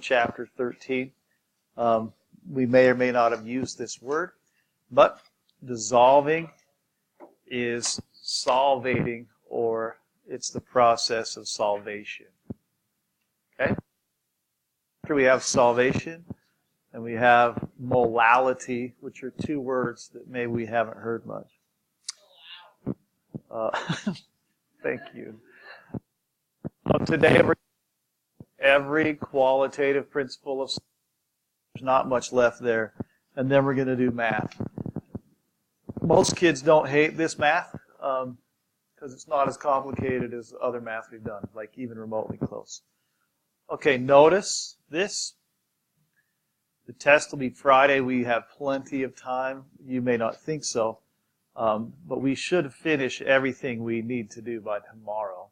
chapter 13. We may or may not have used this word, but dissolving is solvating, or it's the process of salvation. Okay? After we have salvation, and we have molality, which are two words that maybe we haven't heard much. Thank you. Today, every qualitative principle of there's not much left there, and then we're going to do math. Most kids don't hate this math because it's not as complicated as other math we've done, like even remotely close. Okay, notice this. The test will be Friday. We have plenty of time. You may not think so, but we should finish everything we need to do by tomorrow.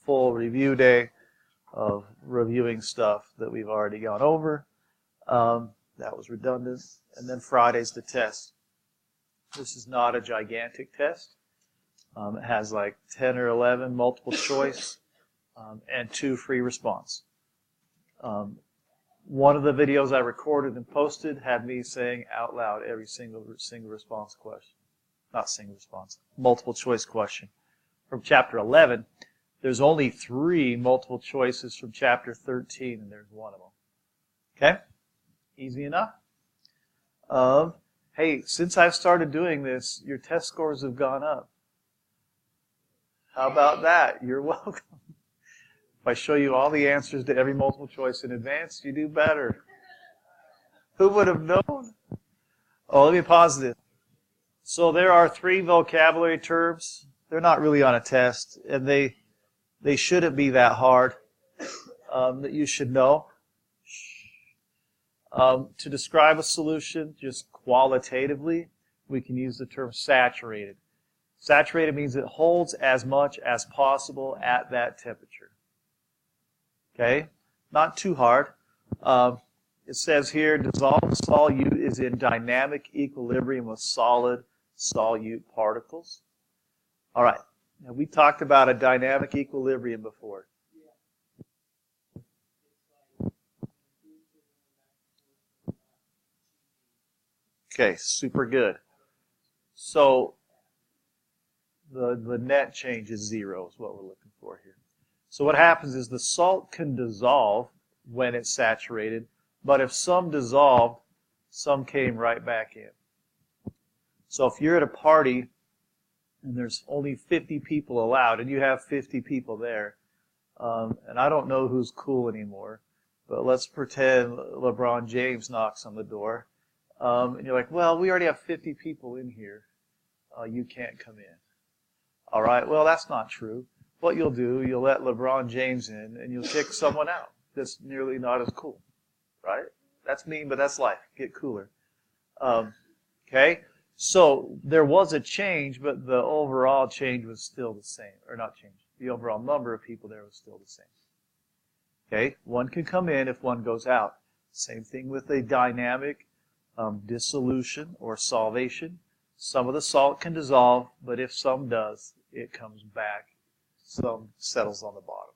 Full review day of reviewing stuff that we've already gone over. That was redundant. And then Friday's the test. This is not a gigantic test. It has like 10 or 11 multiple choice and 2 free response. One of the videos I recorded and posted had me saying out loud every single response question. Not single response, multiple choice question. From chapter 11, there's only 3 multiple choices from chapter 13, and there's one of them. Okay? Easy enough? Hey, since I've started doing this, your test scores have gone up. How about that? You're welcome. If I show you all the answers to every multiple choice in advance, you do better. Who would have known? Oh, let me pause this. So there are 3 vocabulary terms. They're not really on a test, and they shouldn't be that hard that you should know. To describe a solution, just qualitatively, we can use the term saturated. Saturated means it holds as much as possible at that temperature. Okay? Not too hard. It says here, dissolved solute is in dynamic equilibrium with solid solute particles. All right. Now, we talked about a dynamic equilibrium before. Okay, super good. So the net change is 0 is what we're looking for here. So what happens is the salt can dissolve when it's saturated, but if some dissolved, some came right back in. So if you're at a party and there's only 50 people allowed, and you have 50 people there, and I don't know who's cool anymore, but let's pretend LeBron James knocks on the door. And you're like, well, we already have 50 people in here. You can't come in. All right, well, that's not true. What you'll do, you'll let LeBron James in, and you'll kick someone out that's nearly not as cool. Right? That's mean, but that's life. Get cooler. Okay? So there was a change, but the overall change was still the same. Or not change. The overall number of people there was still the same. Okay? One can come in if one goes out. Same thing with a dynamic dissolution or solvation. Some of the salt can dissolve, but if some does, it comes back. Some settles on the bottom.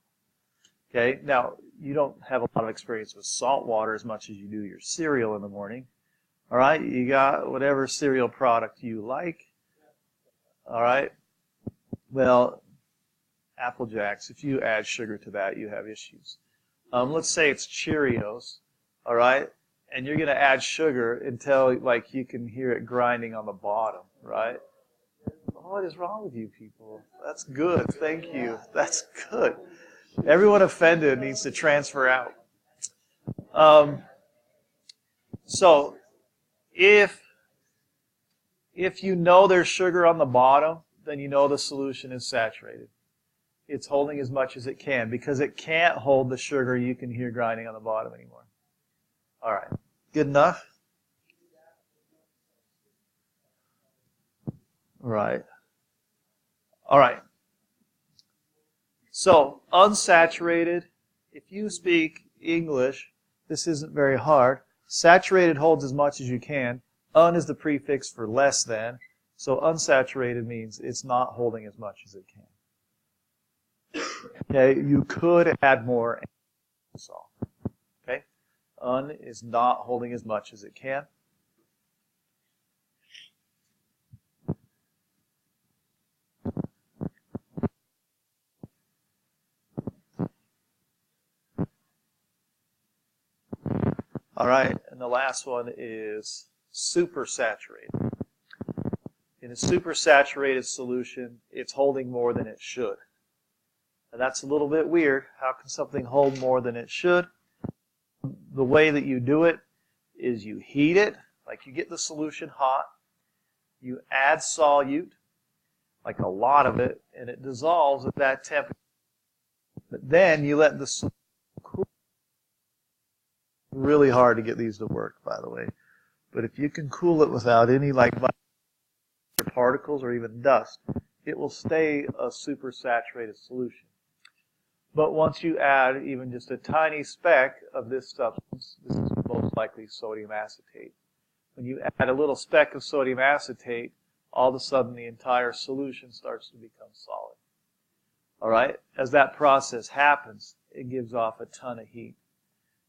Okay, now you don't have a lot of experience with salt water as much as you do your cereal in the morning. All right, you got whatever cereal product you like. All right, well, Apple Jacks, if you add sugar to that, you have issues. Let's say it's Cheerios, all right? And you're going to add sugar until like you can hear it grinding on the bottom, right? What is wrong with you people? That's good. Thank you. That's good. Everyone offended needs to transfer out. So if you know there's sugar on the bottom, then you know the solution is saturated. It's holding as much as it can because it can't hold the sugar you can hear grinding on the bottom anymore. All right. Good enough? Right. All right. So, unsaturated, if you speak English, this isn't very hard. Saturated holds as much as you can. Un is the prefix for less than. So unsaturated means it's not holding as much as it can. Okay, you could add more salt. Un is not holding as much as it can. All right, and the last one is supersaturated. In a supersaturated solution, it's holding more than it should. And that's a little bit weird. How can something hold more than it should? The way that you do it is you heat it, like you get the solution hot, you add solute, like a lot of it, and it dissolves at that temperature. But then you let the solution cool. Really hard to get these to work, by the way. But if you can cool it without any like particles or even dust, it will stay a supersaturated solution. But once you add even just a tiny speck of this substance, this is most likely sodium acetate. When you add a little speck of sodium acetate, all of a sudden the entire solution starts to become solid. All right? As that process happens, it gives off a ton of heat.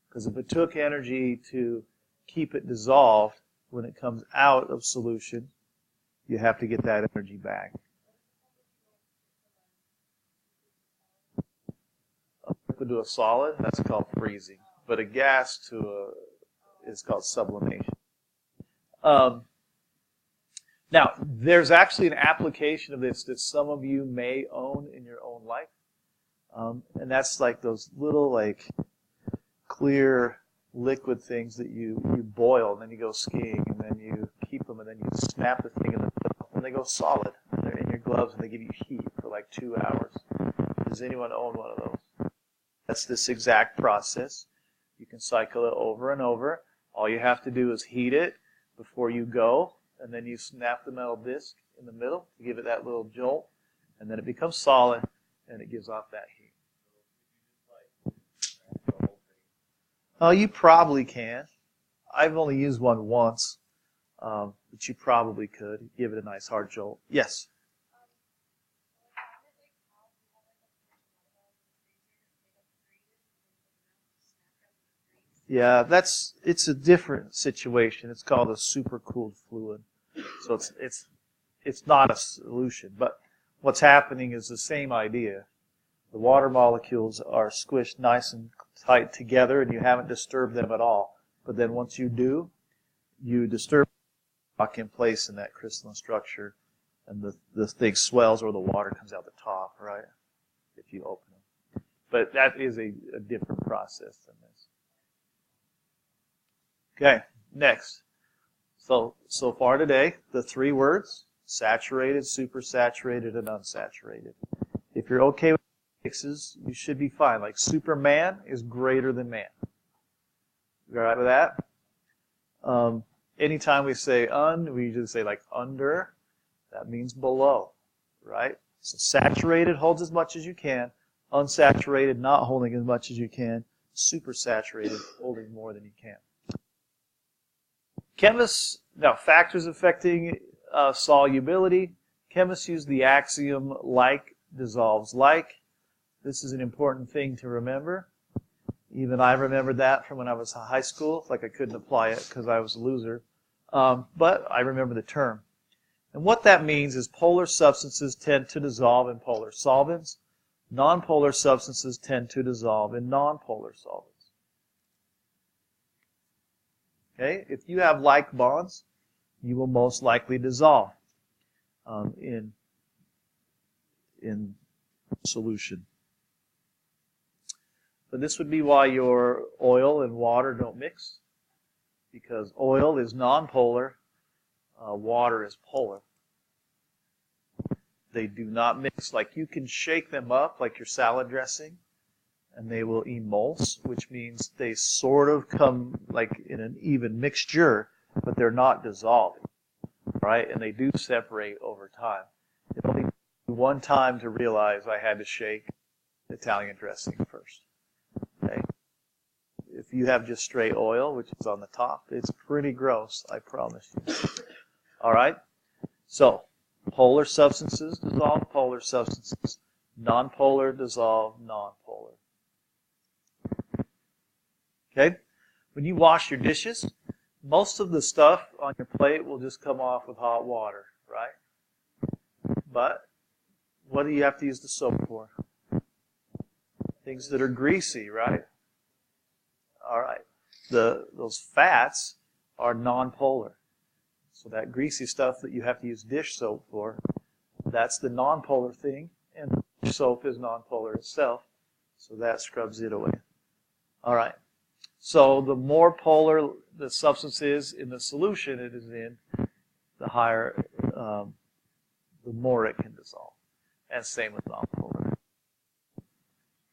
Because if it took energy to keep it dissolved, when it comes out of solution, you have to get that energy back. A liquid to a solid, that's called freezing. But a gas to a is called sublimation. Now, there's actually an application of this that some of you may own in your own life. And that's like those little like clear liquid things that you boil, and then you go skiing, and then you keep them, and then you snap the thing in the middle, and they go solid. They're in your gloves, and they give you heat for like 2 hours. Does anyone own one of those? That's this exact process. You can cycle it over and over. All you have to do is heat it before you go, and then you snap the metal disc in the middle to give it that little jolt, and then it becomes solid, and it gives off that heat. Oh, you probably can. I've only used one once, but you probably could. Give it a nice hard jolt. Yes? Yeah, it's a different situation. It's called a supercooled fluid. So it's not a solution. But what's happening is the same idea. The water molecules are squished nice and tight together, and you haven't disturbed them at all. But then once you do, you disturb the rock in place in that crystalline structure, and the thing swells, or the water comes out the top, right? If you open them. But that is a different process than this. Okay, next. So far today, the 3 words: saturated, supersaturated, and unsaturated. If you're okay with mixes, you should be fine. Like Superman is greater than man. You all right with that? Anytime we say we usually say like under. That means below, right? So saturated holds as much as you can. Unsaturated, not holding as much as you can. Supersaturated, holding more than you can. Chemists, now factors affecting solubility. Chemists use the axiom like dissolves like. This is an important thing to remember. Even I remembered that from when I was in high school. Like I couldn't apply it because I was a loser. But I remember the term. And what that means is polar substances tend to dissolve in polar solvents. Nonpolar substances tend to dissolve in nonpolar solvents. Okay? If you have like bonds, you will most likely dissolve in solution. But this would be why your oil and water don't mix, because oil is nonpolar, water is polar. They do not mix. Like you can shake them up like your salad dressing, and they will emulse, which means they sort of come like in an even mixture, but they're not dissolving, right? And they do separate over time. It only took me one time to realize I had to shake Italian dressing first. Okay. If you have just straight oil, which is on the top, it's pretty gross, I promise you. All right? So, polar substances dissolve polar substances. Nonpolar dissolve nonpolar. Okay? When you wash your dishes, most of the stuff on your plate will just come off with hot water, right? But what do you have to use the soap for? Things that are greasy, right? All right. Those fats are nonpolar. So that greasy stuff that you have to use dish soap for, that's the nonpolar thing, and dish soap is nonpolar itself, so that scrubs it away. All right. So the more polar the substance is in the solution it is in, the higher, the more it can dissolve. And same with nonpolar.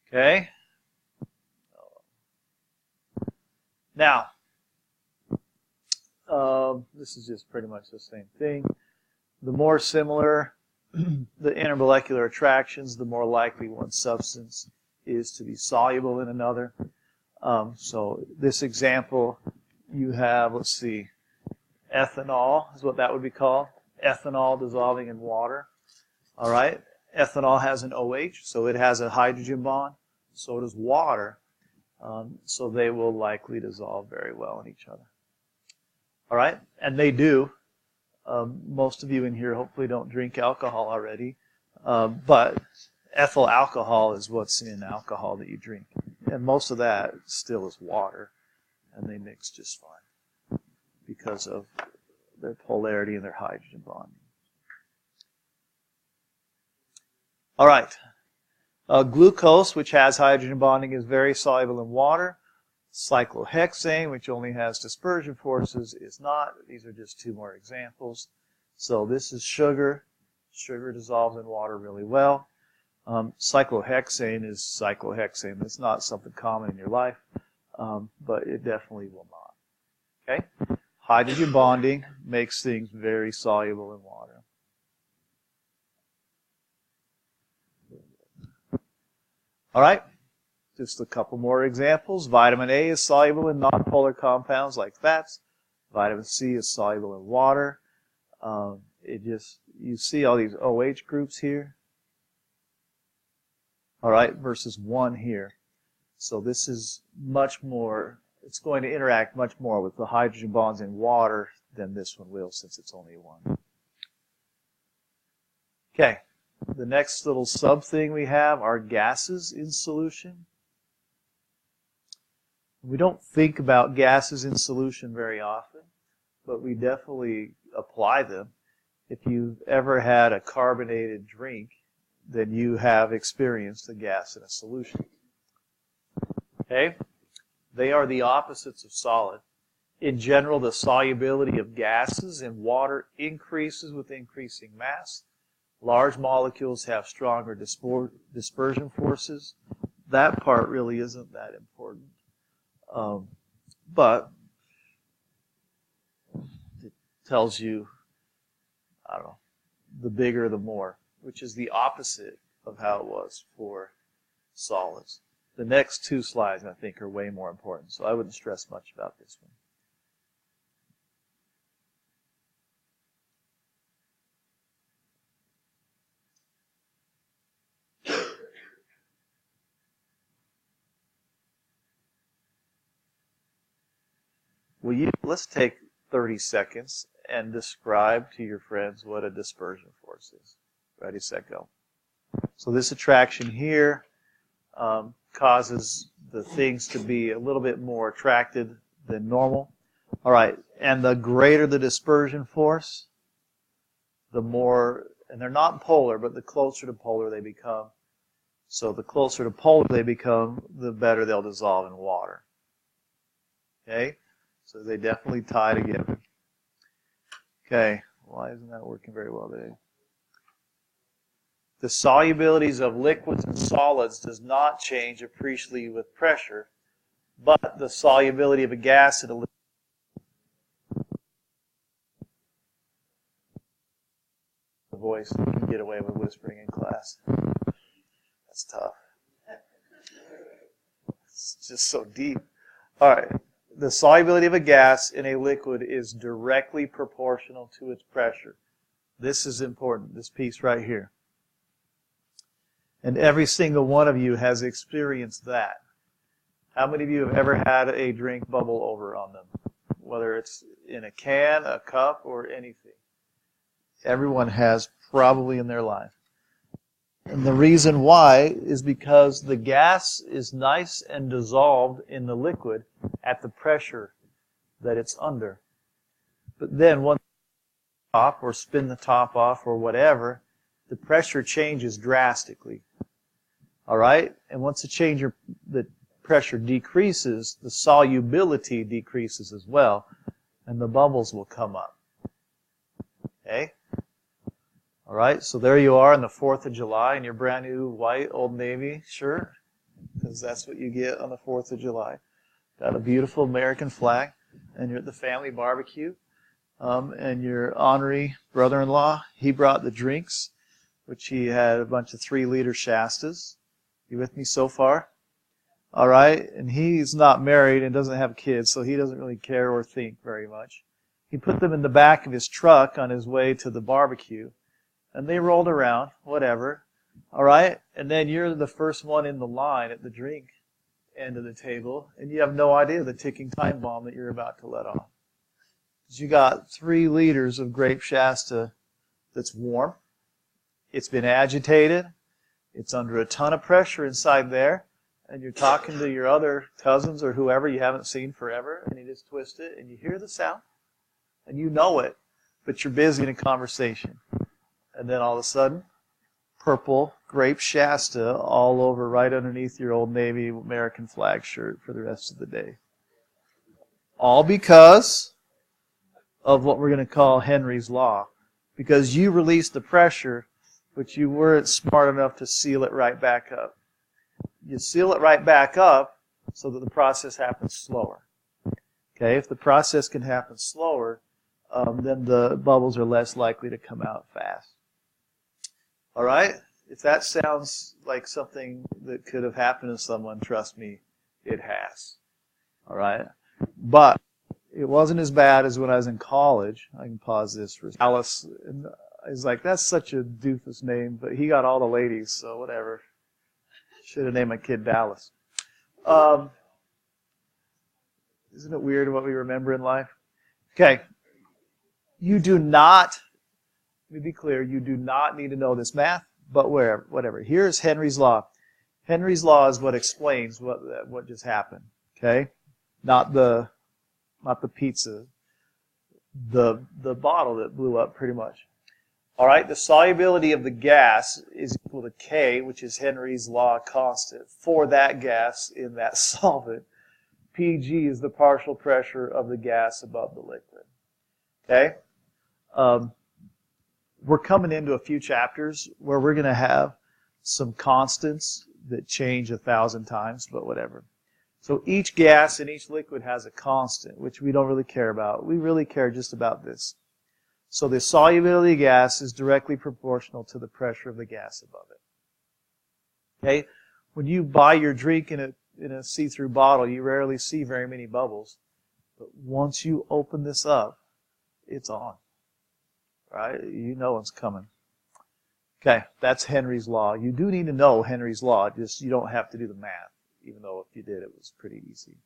Okay? Now, this is just pretty much the same thing. The more similar the intermolecular attractions, the more likely one substance is to be soluble in another. So this example, you have, let's see, ethanol is what that would be called. Ethanol dissolving in water. All right. Ethanol has an OH, so it has a hydrogen bond. So does water. So they will likely dissolve very well in each other. All right. And they do. Most of you in here hopefully don't drink alcohol already. But ethyl alcohol is what's in alcohol that you drink. And most of that still is water. And they mix just fine because of their polarity and their hydrogen bonding. All right. Glucose, which has hydrogen bonding, is very soluble in water. Cyclohexane, which only has dispersion forces, is not. These are just two more examples. So this is sugar. Sugar dissolves in water really well. Cyclohexane is cyclohexane. It's not something common in your life, but it definitely will not. Okay? Hydrogen bonding makes things very soluble in water. All right, just a couple more examples. Vitamin A is soluble in nonpolar compounds like fats. Vitamin C is soluble in water. You see all these OH groups here. All right, versus one here. So this is much more, it's going to interact much more with the hydrogen bonds in water than this one will, since it's only one. Okay. The next little sub thing we have are gases in solution. We don't think about gases in solution very often, but we definitely apply them. If you've ever had a carbonated drink, then you have experienced a gas in a solution. Okay? They are the opposites of solid. In general, the solubility of gases in water increases with increasing mass. Large molecules have stronger dispersion forces. That part really isn't that important. But it tells you, I don't know, the bigger the more, which is the opposite of how it was for solids. The next two slides, I think, are way more important, so I wouldn't stress much about this one. Let's take 30 seconds and describe to your friends what a dispersion force is. Ready, set, go. So this attraction here causes the things to be a little bit more attracted than normal. All right, and the greater the dispersion force, the more, and they're not polar, but the closer to polar they become. So the closer to polar they become, the better they'll dissolve in water. Okay? So they definitely tie together. Okay, why isn't that working very well today? The solubilities of liquids and solids does not change appreciably with pressure, but the solubility of a gas in a liquid. The voice, you can get away with whispering in class. That's tough. It's just so deep. All right. The solubility of a gas in a liquid is directly proportional to its pressure. This is important, this piece right here. And every single one of you has experienced that. How many of you have ever had a drink bubble over on them? Whether it's in a can, a cup, or anything. Everyone has probably in their life. And the reason why is because the gas is nice and dissolved in the liquid at the pressure that it's under. But then once you top or spin the top off or whatever, the pressure changes drastically. All right? And once the pressure decreases, the solubility decreases as well, and the bubbles will come up. Okay? All right, so there you are on the 4th of July in your brand new white Old Navy shirt, because that's what you get on the 4th of July. Got a beautiful American flag, and you're at the family barbecue, and your honorary brother-in-law, he brought the drinks, which he had a bunch of 3-liter Shastas. You with me so far? All right, and he's not married and doesn't have kids, so he doesn't really care or think very much. He put them in the back of his truck on his way to the barbecue. And they rolled around, whatever. All right? And then you're the first one in the line at the drink end of the table, and you have no idea the ticking time bomb that you're about to let off. Because you got 3 liters of grape Shasta that's warm. It's been agitated. It's under a ton of pressure inside there. And you're talking to your other cousins or whoever you haven't seen forever, and you just twist it, and you hear the sound. And you know it, but you're busy in a conversation. And then all of a sudden, purple grape Shasta all over right underneath your Old Navy American flag shirt for the rest of the day. All because of what we're going to call Henry's Law. Because you released the pressure, but you weren't smart enough to seal it right back up. You seal it right back up so that the process happens slower. Okay, if the process can happen slower, then the bubbles are less likely to come out fast. All right? If that sounds like something that could have happened to someone, trust me, it has. All right? But it wasn't as bad as when I was in college. I can pause this for Dallas. And I was like, that's such a doofus name, but he got all the ladies, so whatever. Should have named my kid Dallas. Isn't it weird what we remember in life? Okay. You do not, let me be clear, you do not need to know this math, but whatever. Here's Henry's Law. Henry's Law is what explains what just happened. Okay? Not the pizza. The bottle that blew up pretty much. All right, the solubility of the gas is equal to K, which is Henry's Law constant, for that gas in that solvent. PG is the partial pressure of the gas above the liquid. Okay? We're coming into a few chapters where we're going to have some constants that change 1,000 times, but whatever. So each gas and each liquid has a constant, which we don't really care about. We really care just about this. So the solubility of gas is directly proportional to the pressure of the gas above it. Okay? When you buy your drink in a see-through bottle, you rarely see very many bubbles. But once you open this up, it's on. Right? You know it's coming. Okay, that's Henry's Law. You do need to know Henry's Law, just you don't have to do the math, even though if you did, it was pretty easy.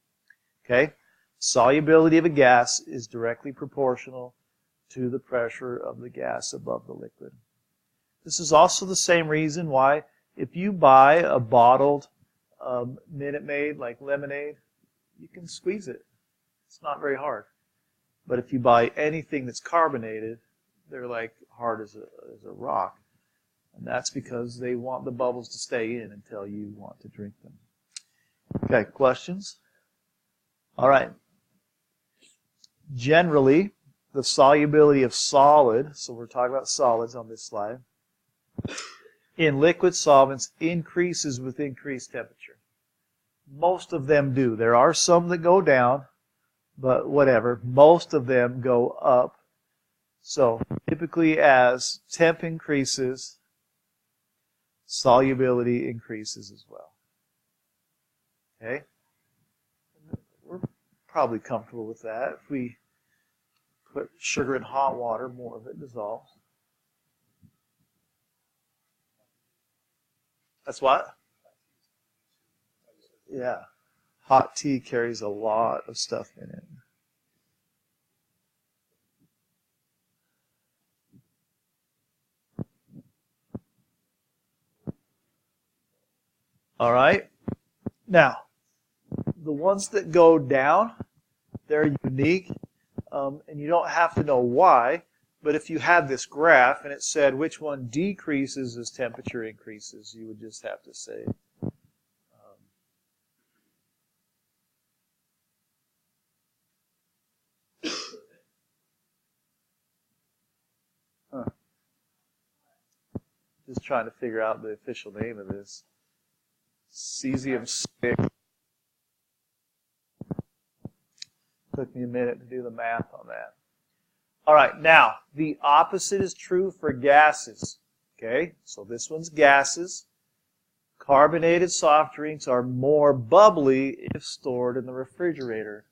Okay? Solubility of a gas is directly proportional to the pressure of the gas above the liquid. This is also the same reason why if you buy a bottled Minute Maid, like lemonade, you can squeeze it. It's not very hard. But if you buy anything that's carbonated, they're like hard as a rock. And that's because they want the bubbles to stay in until you want to drink them. Okay, questions? All right. Generally, the solubility of solid, so we're talking about solids on this slide, in liquid solvents increases with increased temperature. Most of them do. There are some that go down, but whatever. Most of them go up. So typically as temp increases, solubility increases as well. Okay? We're probably comfortable with that. If we put sugar in hot water, more of it dissolves. That's what? Yeah. Hot tea carries a lot of stuff in it. All right. Now, the ones that go down, they're unique, and you don't have to know why, but if you had this graph and it said which one decreases as temperature increases, you would just have to say just trying to figure out the official name of this. Cesium 6. Took me a minute to do the math on that. All right, now, the opposite is true for gases. Okay, so this one's gases. Carbonated soft drinks are more bubbly if stored in the refrigerator.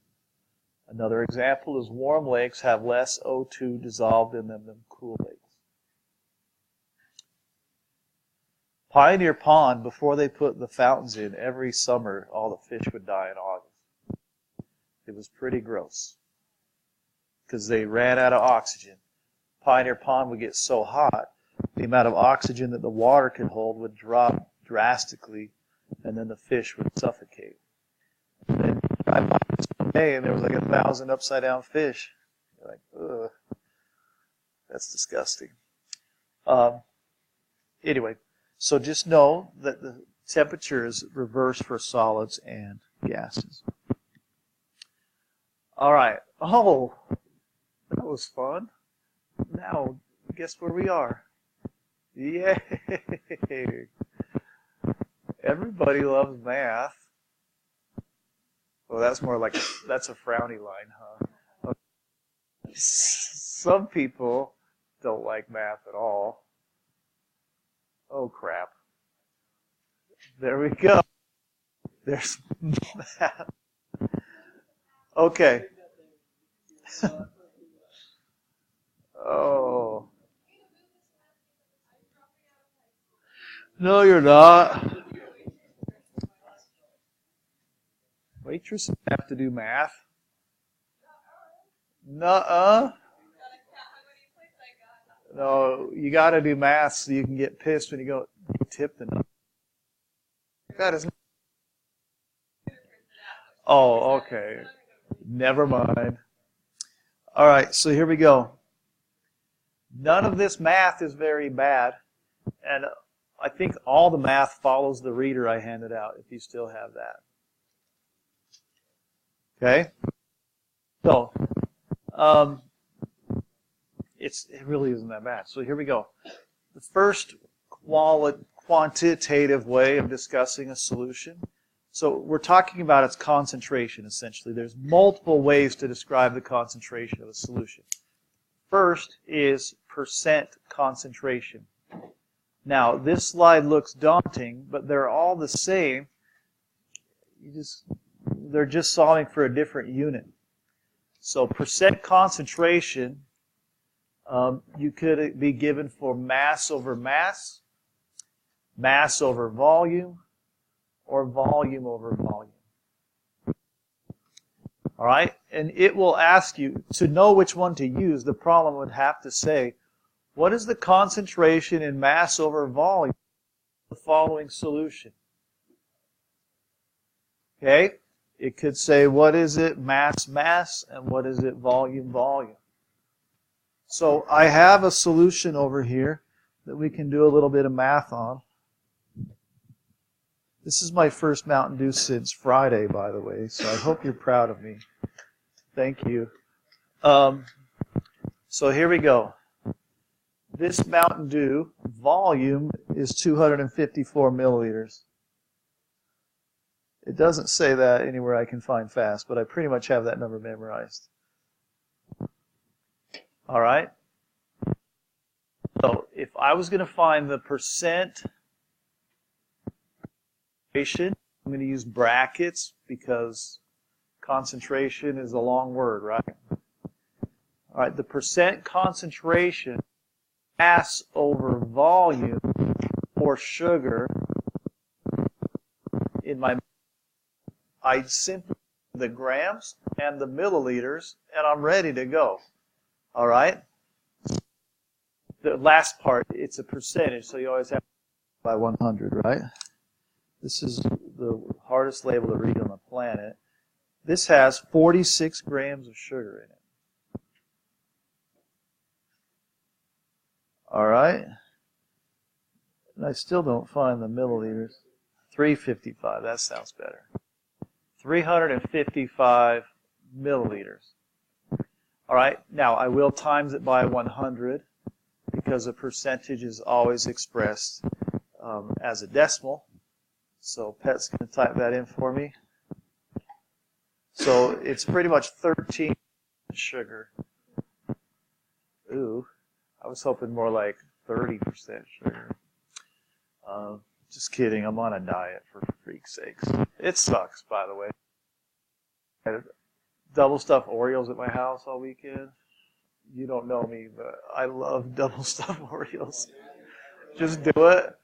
Another example is warm lakes have less O2 dissolved in them than cool lakes. Pioneer Pond, before they put the fountains in, every summer all the fish would die in August. It was pretty gross because they ran out of oxygen. Pioneer Pond would get so hot, the amount of oxygen that the water could hold would drop drastically, and then the fish would suffocate. And then I bought this one day, and there was like 1,000 upside-down fish. You're like, ugh, that's disgusting. Anyway, so just know that the temperature is reversed for solids and gases. All right. Oh, that was fun. Now, guess where we are? Yay! Everybody loves math. Well, that's more like, that's a frowny line, huh? Some people don't like math at all. Oh, crap. There we go. There's math. Okay. Oh. No, you're not. Waitresses have to do math. Nuh-uh. No, you got to do math so you can get pissed when you go tip the number. That isn't. Oh, okay. Never mind. All right, so here we go. None of this math is very bad, and I think all the math follows the reader I handed out, if you still have that. Okay? So, it really isn't that bad. So here we go. The first quantitative way of discussing a solution. So we're talking about its concentration, essentially. There's multiple ways to describe the concentration of a solution. First is percent concentration. Now, this slide looks daunting, but they're all the same. They're just solving for a different unit. So percent concentration, you could be given for mass over mass, mass over volume, or volume over volume. All right? And it will ask you, to know which one to use, the problem would have to say, what is the concentration in mass over volume of the following solution? Okay? It could say, what is it mass, mass, and what is it volume, volume. So I have a solution over here that we can do a little bit of math on. This is my first Mountain Dew since Friday, by the way, so I hope you're proud of me. Thank you. So here we go. This Mountain Dew volume is 254 milliliters. It doesn't say that anywhere I can find fast, but I pretty much have that number memorized. All right? So if I was going to find the percent, I'm going to use brackets because concentration is a long word, right? All right, the percent concentration, mass over volume for sugar in my I simply the grams and the milliliters, and I'm ready to go. All right? The last part, it's a percentage, so you always have by 100, right? This is the hardest label to read on the planet. This has 46 grams of sugar in it. All right? And I still don't find the milliliters. 355, that sounds better. 355 milliliters. All right, now I will times it by 100 because a percentage is always expressed as a decimal. So Pet's going to type that in for me. So it's pretty much 13 sugar. Ooh, I was hoping more like 30% sugar. Just kidding, I'm on a diet for freak's sakes. It sucks, by the way. I had double stuffed Oreos at my house all weekend. You don't know me, but I love double stuffed Oreos. Just do it.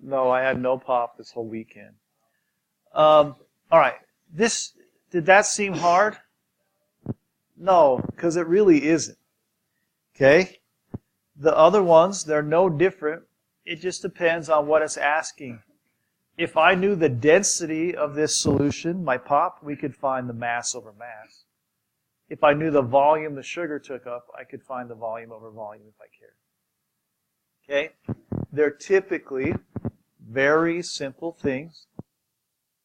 No, I had no pop this whole weekend. All right. Did that seem hard? No, because it really isn't. Okay? The other ones, they're no different. It just depends on what it's asking. If I knew the density of this solution, my pop, we could find the mass over mass. If I knew the volume the sugar took up, I could find the volume over volume if I cared. Okay? They're typically very simple things.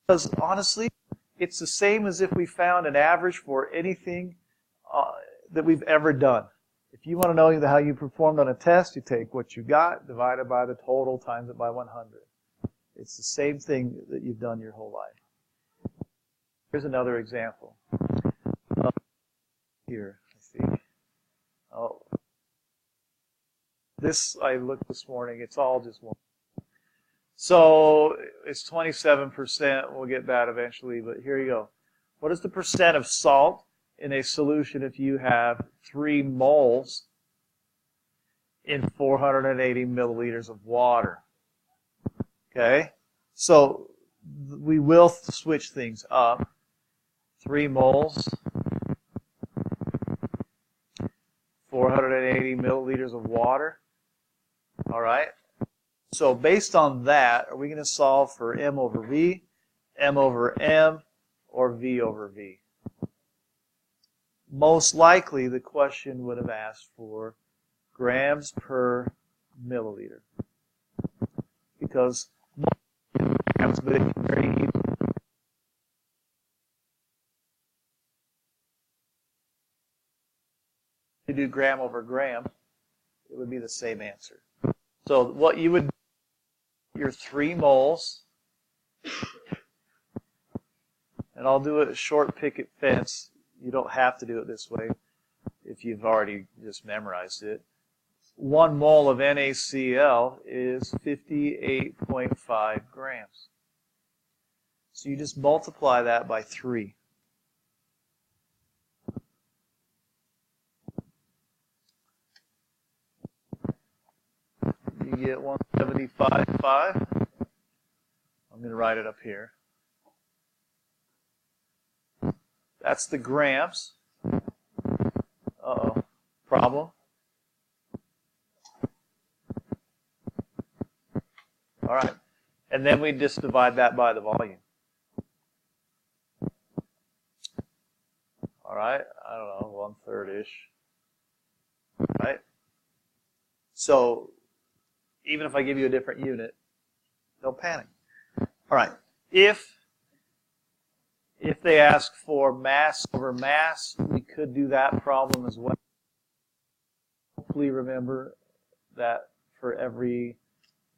Because honestly, it's the same as if we found an average for anything that we've ever done. If you want to know how you performed on a test, you take what you got, divide it by the total, times it by 100. It's the same thing that you've done your whole life. Here's another example. Here, I think. Oh, this I looked this morning. It's all just one. So it's 27%. We'll get that eventually, but here you go. What is the percent of salt in a solution if you have 3 moles in 480 milliliters of water? Okay? So we will switch things up. 3 moles, 480 milliliters of water. All right? So based on that, are we going to solve for M over V, M over M, or V over V? Most likely, the question would have asked for grams per milliliter. Because grams, but it can very easily to do gram over gram, it would be the same answer. So what you would do, your 3 moles, and I'll do it a short picket fence. You don't have to do it this way if you've already just memorized it. 1 mole of NaCl is 58.5 grams. So you just multiply that by 3. You get 175.5. I'm going to write it up here. That's the grams. Uh-oh. Problem? All right. And then we just divide that by the volume. All right. I don't know, 1/3-ish. Right? So even if I give you a different unit, don't panic. All right. If they ask for mass over mass, we could do that problem as well. Hopefully remember that for every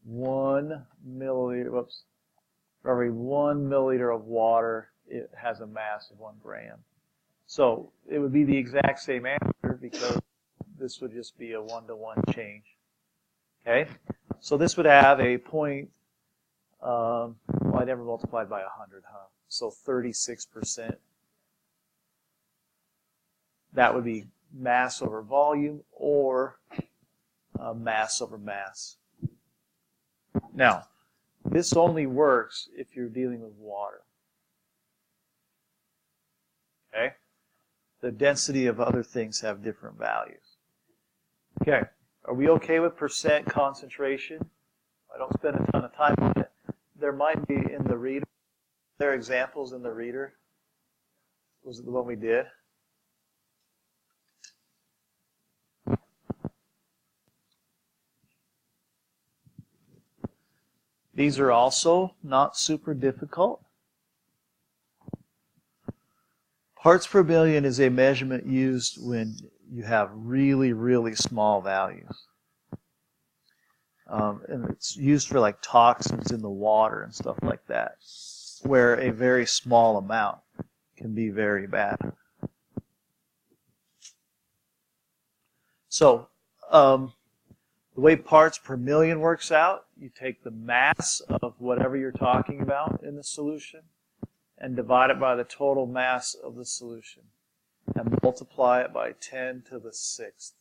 1 milliliter, for every 1 milliliter of water, it has a mass of 1 gram. So it would be the exact same answer because this would just be a 1-to-1 change. Okay? So this would have a point, well, I never multiplied by 100, huh? So 36%. That would be mass over volume or mass over mass. Now, This only works if you're dealing with water. Okay? The density of other things have different values. Okay, are we okay with percent concentration? I don't spend a ton of time on it. There might be in the reader. There are examples in the reader. Was it the one we did? These are also not super difficult. Parts per billion is a measurement used when you have really, really small values. And it's used for like toxins in the water and stuff like that, where a very small amount can be very bad. So, the way parts per million works out, you take the mass of whatever you're talking about in the solution and divide it by the total mass of the solution and multiply it by 10 to the 6th.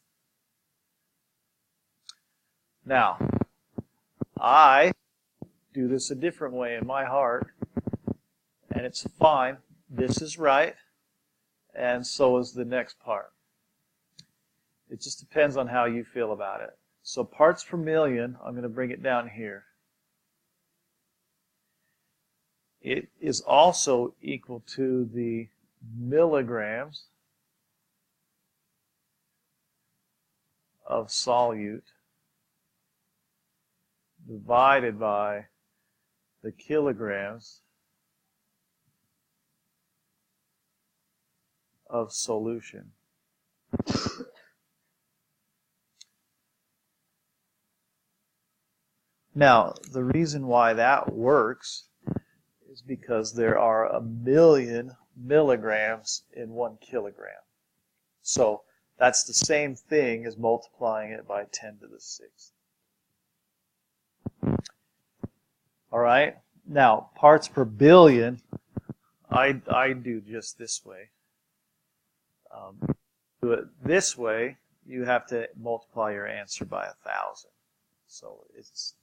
Now, I do this a different way in my heart, and it's fine. This is right, and so is the next part. It just depends on how you feel about it. So parts per million, I'm going to bring it down here. It is also equal to the milligrams of solute divided by the kilograms of solution. Now, the reason why that works is because there are 1,000,000 milligrams in 1 kilogram. So that's the same thing as multiplying it by 10 to the 6th. All right. Now, parts per billion, I do just this way. Do it this way, you have to multiply your answer by 1,000. So it's,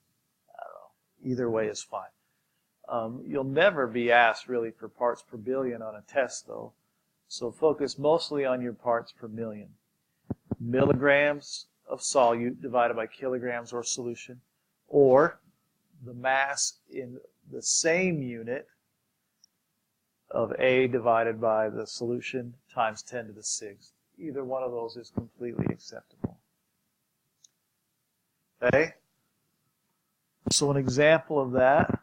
I don't know, either way is fine. You'll never be asked really for parts per billion on a test though. So focus mostly on your parts per million. Milligrams of solute divided by kilograms or solution, or the mass in the same unit of A divided by the solution times 10 to the 6th. Either one of those is completely acceptable. Okay? So an example of that,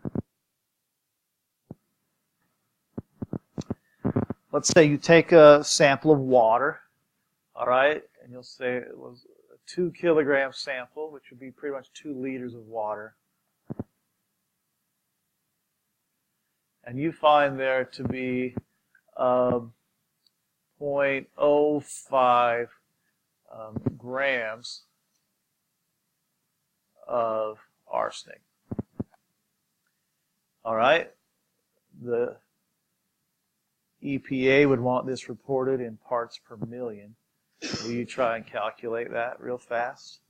let's say you take a sample of water, all right, and you'll say it was a 2 kilogram sample, which would be pretty much 2 liters of water. And you find there to be 0.05 grams of arsenic. All right? The EPA would want this reported in parts per million. Will you try and calculate that real fast?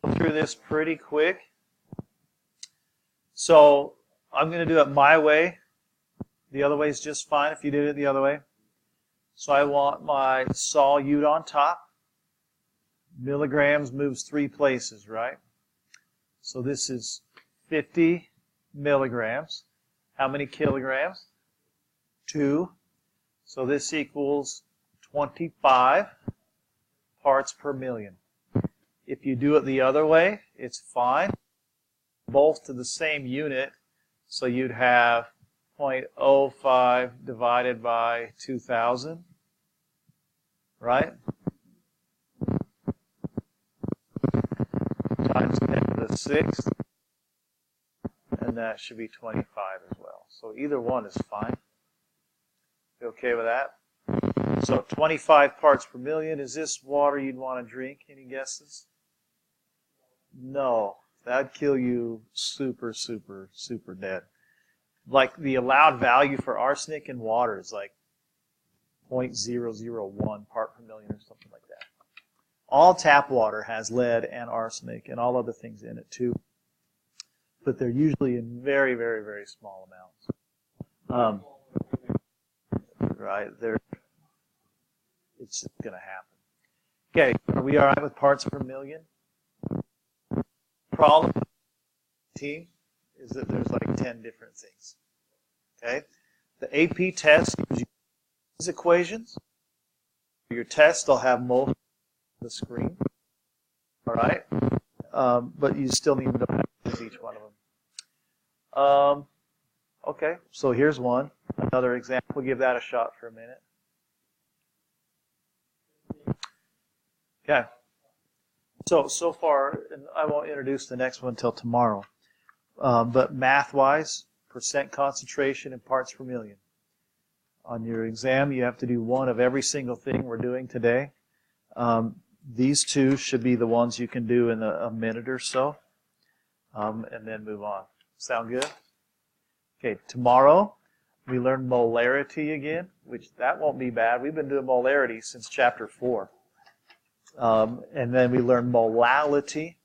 Go through this pretty quick. So I'm going to do it my way. The other way is just fine if you did it the other way. So I want my solute on top. Milligrams moves 3 places, right? So this is 50 milligrams. How many kilograms? 2. So this equals 25 parts per million. If you do it the other way, it's fine. Both to the same unit, so you'd have 0.05 divided by 2,000, right? Times 10 to the 6th, and that should be 25 as well. So either one is fine. You okay with that? So 25 parts per million. Is this water you'd want to drink? Any guesses? No. That'd kill you super, super, super dead. Like the allowed value for arsenic in water is like 0.001 part per million or something like that. All tap water has lead and arsenic and all other things in it too, but they're usually in very, very, very small amounts. Right, it's just going to happen. Okay, are we all right with parts per million? Problem team is that there's like 10 different things. Okay, the AP test uses these equations. Your test will have most of the screen. All right, but you still need to know how to use each one of them. Okay, so here's one. Another example. We'll give that a shot for a minute. Okay. So far, and I won't introduce the next one until tomorrow, but math-wise, percent concentration in parts per million. On your exam, you have to do one of every single thing we're doing today. These two should be the ones you can do in a minute or so, and then move on. Sound good? Okay, tomorrow we learn molarity again, which that won't be bad. We've been doing molarity since chapter 4. And then we learn molality.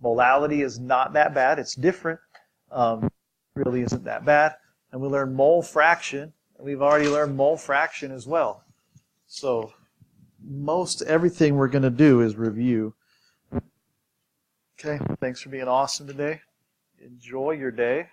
Molality is not that bad. It's different. Really isn't that bad. And we learn mole fraction. And we've already learned mole fraction as well. So most everything we're going to do is review. Okay, thanks for being awesome today. Enjoy your day.